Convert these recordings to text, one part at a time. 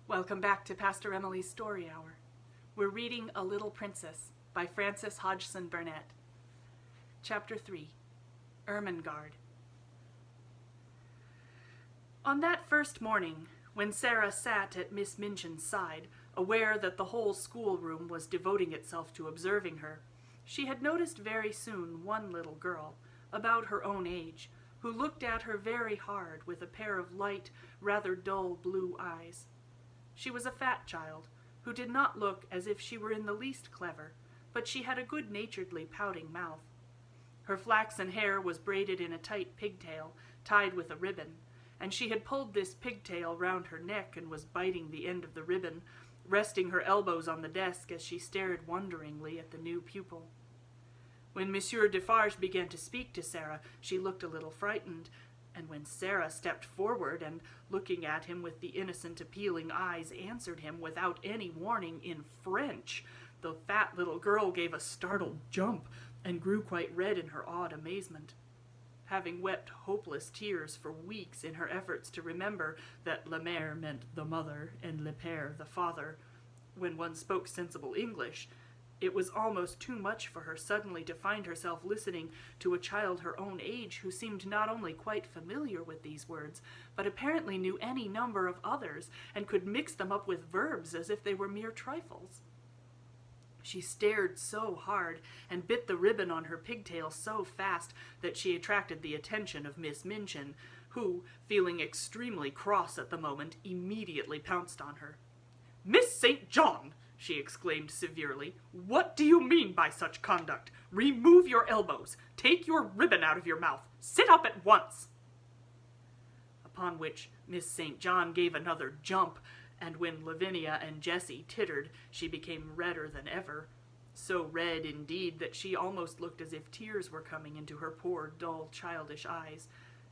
Welcome back to Pastor Emilie's Story Hour. We're reading A Little Princess by Frances Hodgson Burnett. Chapter 3, Ermengarde. On that first morning, when Sarah sat at Miss Minchin's side, aware that the whole schoolroom was devoting itself to observing her, she had noticed very soon one little girl, about her own age, who looked at her very hard with a pair of light, rather dull blue eyes. She was a fat child, who did not look as if she were in the least clever, but she had a good-naturedly pouting mouth. Her flaxen hair was braided in a tight pigtail, tied with a ribbon, and she had pulled this pigtail round her neck and was biting the end of the ribbon, resting her elbows on the desk as she stared wonderingly at the new pupil. When Monsieur Defarge began to speak to Sarah, she looked a little frightened, and when Sarah stepped forward and, looking at him with the innocent, appealing eyes, answered him without any warning in French, the fat little girl gave a startled jump and grew quite red in her awed amazement. Having wept hopeless tears for weeks in her efforts to remember that la mère meant the mother and le père the father, when one spoke sensible English, it was almost too much for her suddenly to find herself listening to a child her own age who seemed not only quite familiar with these words, but apparently knew any number of others and could mix them up with verbs as if they were mere trifles. She stared so hard and bit the ribbon on her pigtail so fast that she attracted the attention of Miss Minchin, who, feeling extremely cross at the moment, immediately pounced on her. "Miss St. John!" she exclaimed severely. "What do you mean by such conduct? Remove your elbows. Take your ribbon out of your mouth. Sit up at once." Upon which Miss St. John gave another jump, and when Lavinia and Jessie tittered, she became redder than ever, so red indeed that she almost looked as if tears were coming into her poor, dull, childish eyes,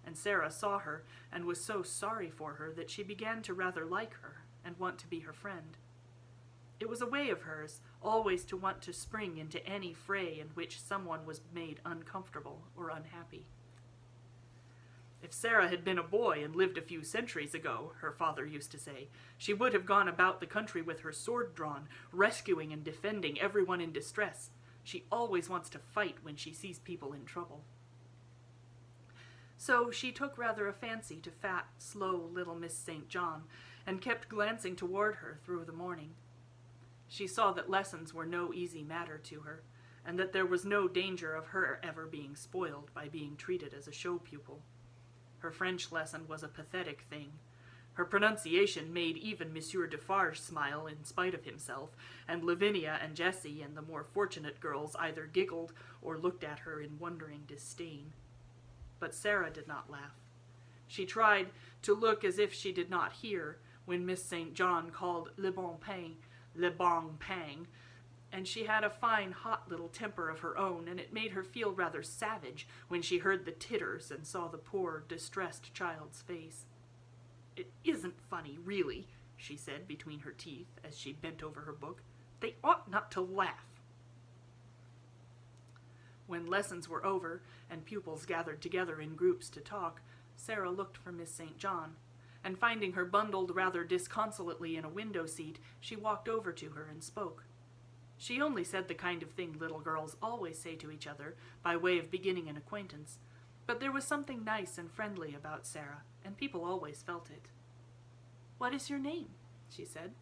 and Sarah saw her and was so sorry for her that she began to rather like her and want to be her friend. It was a way of hers, always to want to spring into any fray in which someone was made uncomfortable or unhappy. If Sarah had been a boy and lived a few centuries ago, her father used to say, she would have gone about the country with her sword drawn, rescuing and defending everyone in distress. She always wants to fight when she sees people in trouble. So she took rather a fancy to fat, slow little Miss St. John, and kept glancing toward her through the morning. She saw that lessons were no easy matter to her, and that there was no danger of her ever being spoiled by being treated as a show pupil. Her French lesson was a pathetic thing. Her pronunciation made even Monsieur Defarge smile in spite of himself, and Lavinia and Jessie and the more fortunate girls either giggled or looked at her in wondering disdain. But Sarah did not laugh. She tried to look as if she did not hear when Miss St. John called le bon pain, and she had a fine, hot little temper of her own, and it made her feel rather savage when she heard the titters and saw the poor, distressed child's face. "It isn't funny, really," she said between her teeth as she bent over her book. "They ought not to laugh." When lessons were over and pupils gathered together in groups to talk, Sarah looked for Miss St. John, and finding her bundled rather disconsolately in a window seat, she walked over to her and spoke. She only said the kind of thing little girls always say to each other by way of beginning an acquaintance, but there was something nice and friendly about Sarah, and people always felt it. "What is your name?" she said.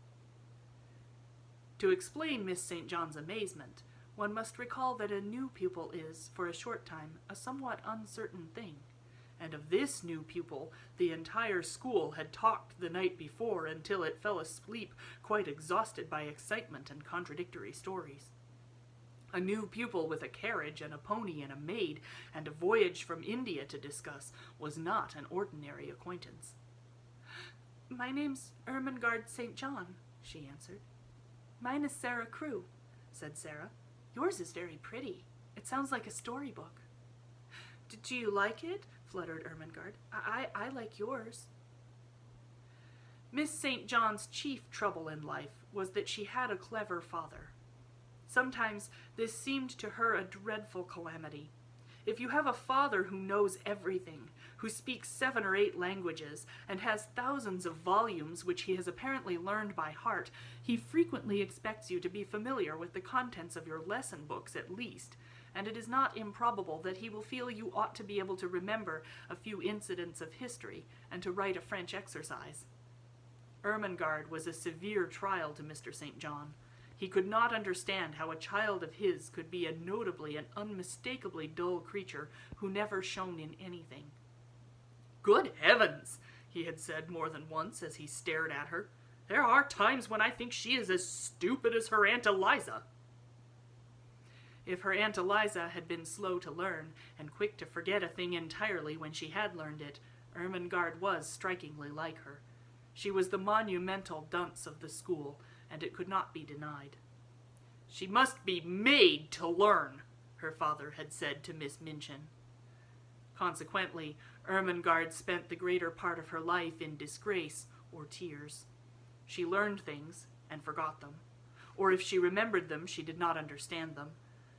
To explain Miss St. John's amazement, one must recall that a new pupil is, for a short time, a somewhat uncertain thing, and of this new pupil the entire school had talked the night before until it fell asleep quite exhausted by excitement and contradictory stories. A new pupil with a carriage and a pony and a maid and a voyage from India to discuss was not an ordinary acquaintance. "My name's Ermengarde St. John," she answered. "Mine is Sarah Crewe," said Sarah. "Yours is very pretty. It sounds like a storybook." "Do you like it?" fluttered Ermengarde. I like yours." Miss St. John's chief trouble in life was that she had a clever father. Sometimes this seemed to her a dreadful calamity. If you have a father who knows everything, who speaks 7 or 8 languages, and has thousands of volumes which he has apparently learned by heart, he frequently expects you to be familiar with the contents of your lesson books at least, and it is not improbable that he will feel you ought to be able to remember a few incidents of history and to write a French exercise. Ermengarde was a severe trial to Mr. St. John. He could not understand how a child of his could be a notably and unmistakably dull creature who never shone in anything. "Good heavens," he had said more than once as he stared at her. "There are times when I think she is as stupid as her Aunt Eliza." If her Aunt Eliza had been slow to learn and quick to forget a thing entirely when she had learned it, Ermengarde was strikingly like her. She was the monumental dunce of the school, and it could not be denied. "She must be made to learn," her father had said to Miss Minchin. Consequently, Ermengarde spent the greater part of her life in disgrace or tears. She learned things and forgot them, or if she remembered them, she did not understand them.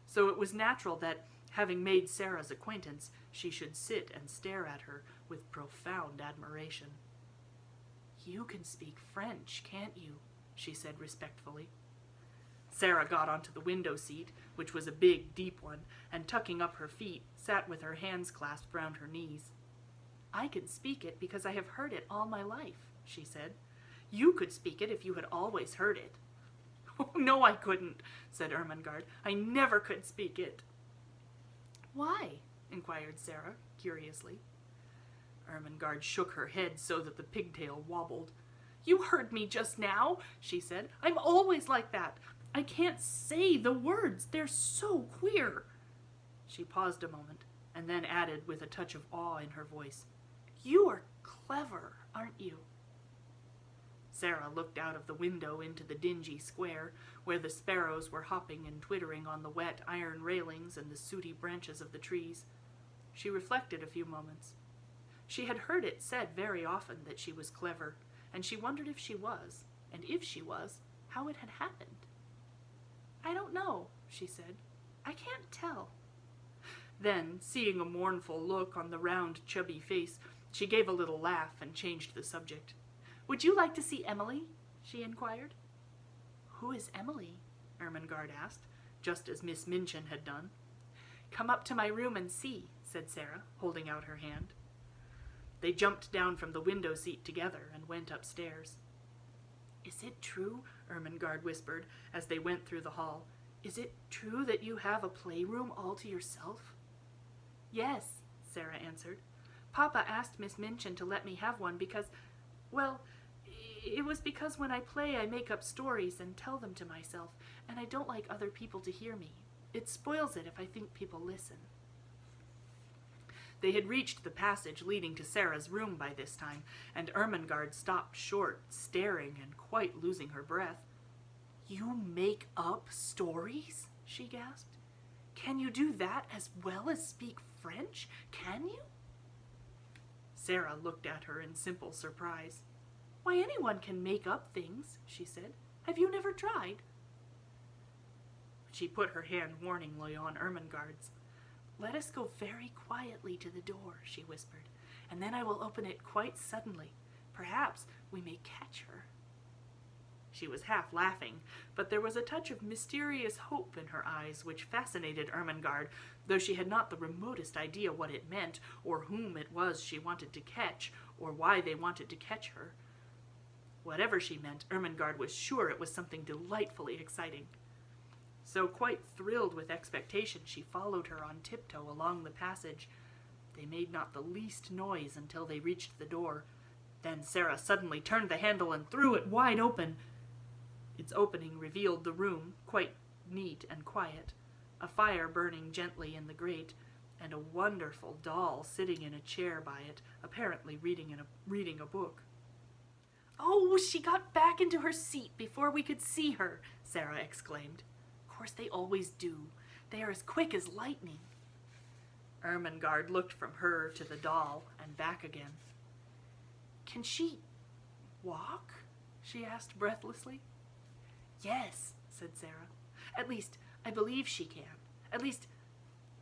So it was natural that, having made Sarah's acquaintance, she should sit and stare at her with profound admiration. "You can speak French, can't you?" she said respectfully. Sarah got onto the window seat, which was a big, deep one, and tucking up her feet, sat with her hands clasped round her knees. "I can speak it because I have heard it all my life," she said. "You could speak it if you had always heard it." "Oh, no, I couldn't," said Ermengarde. "I never could speak it." "Why?" inquired Sarah, curiously. Ermengarde shook her head so that the pigtail wobbled. "You heard me just now," she said. "I'm always like that. I can't say the words. They're so queer." She paused a moment, and then added with a touch of awe in her voice, "You are clever, aren't you?" Sarah looked out of the window into the dingy square, where the sparrows were hopping and twittering on the wet iron railings and the sooty branches of the trees. She reflected a few moments. She had heard it said very often that she was clever, and she wondered if she was, and if she was, how it had happened. "I don't know," she said. "I can't tell." Then, seeing a mournful look on the round, chubby face, she gave a little laugh and changed the subject. "Would you like to see Emilie?" she inquired. "Who is Emilie?" Ermengarde asked, just as Miss Minchin had done. "Come up to my room and see," said Sarah, holding out her hand. They jumped down from the window seat together and went upstairs. "Is it true," Ermengarde whispered, as they went through the hall, "is it true that you have a playroom all to yourself?" "Yes," Sarah answered. "Papa asked Miss Minchin to let me have one because, well, it was because when I play I make up stories and tell them to myself, and I don't like other people to hear me. It spoils it if I think people listen." They had reached the passage leading to Sarah's room by this time, and Ermengarde stopped short, staring and quite losing her breath. "You make up stories?" she gasped. "Can you do that as well as speak French? Can you?" Sarah looked at her in simple surprise. "Why, anyone can make up things," she said. "Have you never tried?" She put her hand warningly on Ermengarde's. "Let us go very quietly to the door," she whispered, "and then I will open it quite suddenly. Perhaps we may catch her." She was half laughing, but there was a touch of mysterious hope in her eyes which fascinated Ermengarde, though she had not the remotest idea what it meant, or whom it was she wanted to catch, or why they wanted to catch her. Whatever she meant, Ermengarde was sure it was something delightfully exciting. So, quite thrilled with expectation, she followed her on tiptoe along the passage. They made not the least noise until they reached the door. Then Sarah suddenly turned the handle and threw it wide open. Its opening revealed the room, quite neat and quiet, a fire burning gently in the grate, and a wonderful doll sitting in a chair by it, apparently reading a book. "Oh, she got back into her seat before we could see her," Sarah exclaimed. "Of course they always do. They are as quick as lightning." Ermengarde looked from her to the doll and back again. "Can she walk?" she asked breathlessly. "Yes," said Sarah. "At least, I believe she can. At least,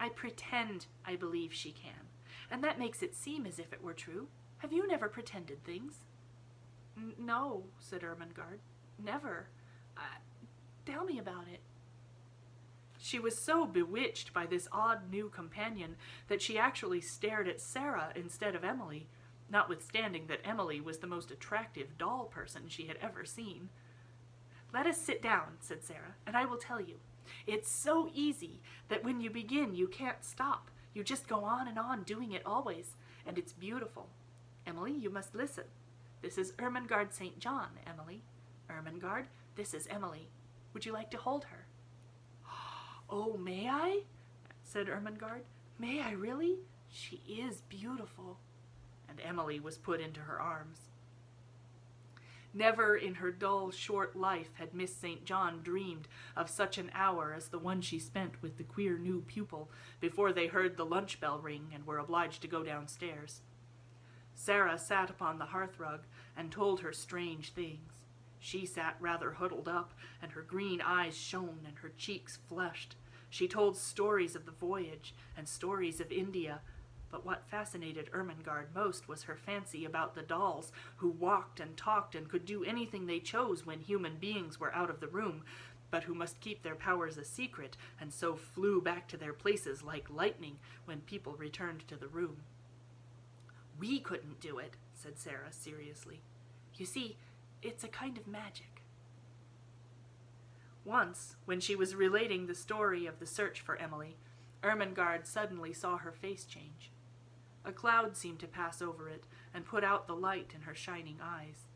I pretend I believe she can, and that makes it seem as if it were true. Have you never pretended things?" "No," said Ermengarde. "Never. Tell me about it." She was so bewitched by this odd new companion that she actually stared at Sarah instead of Emilie, notwithstanding that Emilie was the most attractive doll person she had ever seen. "Let us sit down," said Sarah, "and I will tell you. It's so easy that when you begin you can't stop. You just go on doing it always, and it's beautiful. Emilie, you must listen. This is Ermengarde St. John, Emilie. Ermengarde, this is Emilie. Would you like to hold her?" "Oh, may I?" said Ermengarde. "May I really? She is beautiful." And Emilie was put into her arms. Never in her dull, short life had Miss St. John dreamed of such an hour as the one she spent with the queer new pupil before they heard the lunch bell ring and were obliged to go downstairs. Sarah sat upon the hearthrug and told her strange things. She sat rather huddled up, and her green eyes shone and her cheeks flushed. She told stories of the voyage and stories of India, but what fascinated Ermengarde most was her fancy about the dolls, who walked and talked and could do anything they chose when human beings were out of the room, but who must keep their powers a secret and so flew back to their places like lightning when people returned to the room. "We couldn't do it," said Sarah seriously. "You see, it's a kind of magic." Once, when she was relating the story of the search for Emilie, Ermengarde suddenly saw her face change. A cloud seemed to pass over it and put out the light in her shining eyes.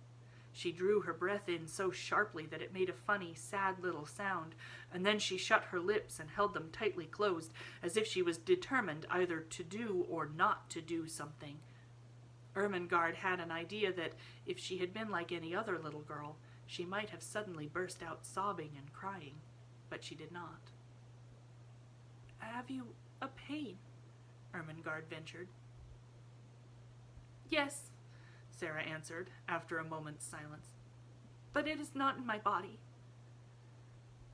She drew her breath in so sharply that it made a funny, sad little sound, and then she shut her lips and held them tightly closed, as if she was determined either to do or not to do something. Ermengarde had an idea that, if she had been like any other little girl, she might have suddenly burst out sobbing and crying, but she did not. "Have you a pain?" Ermengarde ventured. "Yes," Sarah answered, after a moment's silence, "but it is not in my body."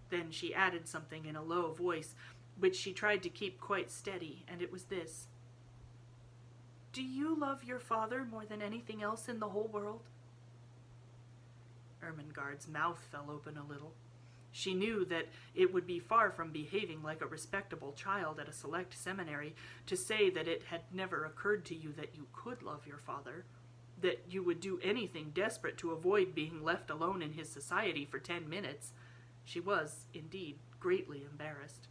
Then she added something in a low voice, which she tried to keep quite steady, and it was this: "Do you love your father more than anything else in the whole world?" Ermengarde's mouth fell open a little. She knew that it would be far from behaving like a respectable child at a select seminary to say that it had never occurred to you that you could love your father, that you would do anything desperate to avoid being left alone in his society for 10 minutes. She was, indeed, greatly embarrassed.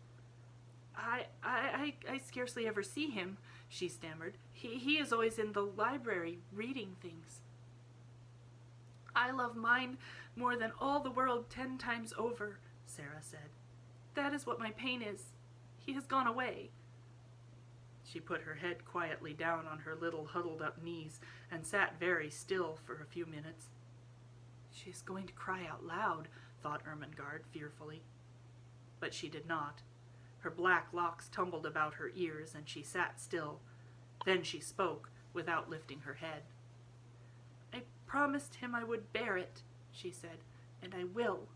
I scarcely ever see him," she stammered. He is always in the library reading things." "I love mine more than all the world 10 times over," Sarah said. "That is what my pain is. He has gone away." She put her head quietly down on her little huddled-up knees and sat very still for a few minutes. "She is going to cry out loud," thought Ermengarde fearfully. But she did not. Her black locks tumbled about her ears, and she sat still. Then she spoke, without lifting her head. "I promised him I would bear it," she said, "and I will.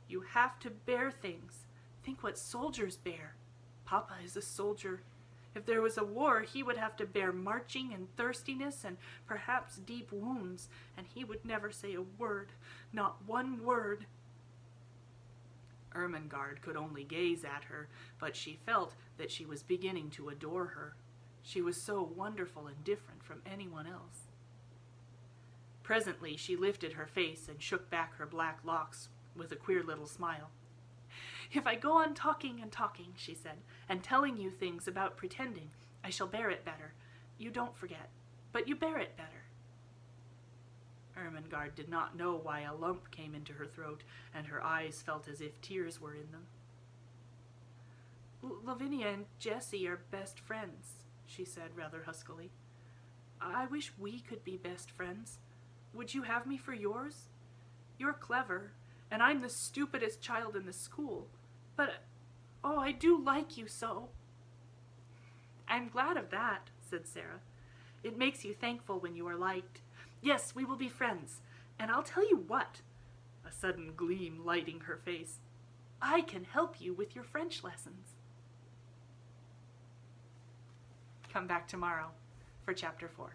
You have to bear things. Think what soldiers bear. Papa is a soldier. If there was a war, he would have to bear marching and thirstiness and perhaps deep wounds, and he would never say a word, not one word." Ermengarde could only gaze at her, but she felt that she was beginning to adore her. She was so wonderful and different from anyone else. Presently she lifted her face and shook back her black locks with a queer little smile. "If I go on talking and talking," she said, "and telling you things about pretending, I shall bear it better. You don't forget, but you bear it better." Ermengarde did not know why a lump came into her throat, and her eyes felt as if tears were in them. "Lavinia and Jessie are best friends," she said rather huskily. "I wish we could be best friends. Would you have me for yours? You're clever, and I'm the stupidest child in the school. But, oh, I do like you so." "I'm glad of that," said Sarah. "It makes you thankful when you are liked. Yes, we will be friends. And I'll tell you what," a sudden gleam lighting her face, "I can help you with your French lessons." Come back tomorrow for Chapter 4.